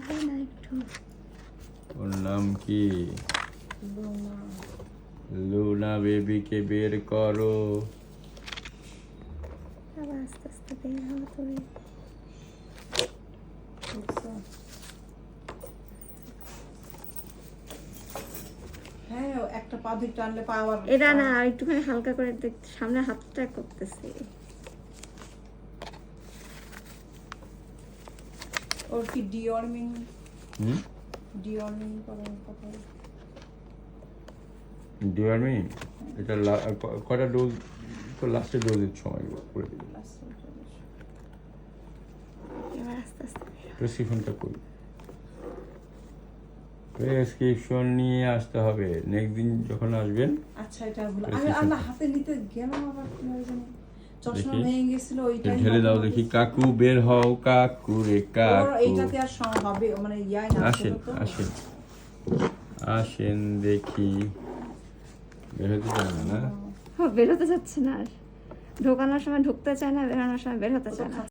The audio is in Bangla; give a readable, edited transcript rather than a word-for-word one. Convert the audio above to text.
হয় না একটু? ওর নাম কি? লুনা বেবিকে বের করো। আবার আস্তে আস্তে বের হওয়া তুমি। হ্যাঁ একটা পা দুই টানলে পা আবার এটা না একটুখানি হালকা করে দেখতে, সামনে হাতটা করতেছি। ওর কি ডিওয়ার্মিং হুম, করার কথা? ডিওয়ার্মিং এটা কটা ডোজ? তো লাস্টের ডোজের সময় করে দিবি। এবার আস্তে আস্তে বের হও। প্রেসক্রিপশনটা করি, প্রেসক্রিপশন নিয়ে আসতে হবে নেক্সট দিন যখন আসবেন। আচ্ছা এটা ভুল, আমি আল্লাহ হাতে নিতে গেলাম আবার কিভাবে জানি চশমা দেখি। ভেঙে গেছিল ওইটাই ঢেলে দাও দেখি। কাকু বের হও, কাকু রে কাকু। এইটাতে আর হবে মানে ইয়াই না আসেন তো আসেন আসেন দেখি। বের হতে চায় না না? বের হতে চাচ্ছে না আর, ঢোকানোর সময় ঢুকতে চায় না, বেরোনোর সময় বের হতে চায় না।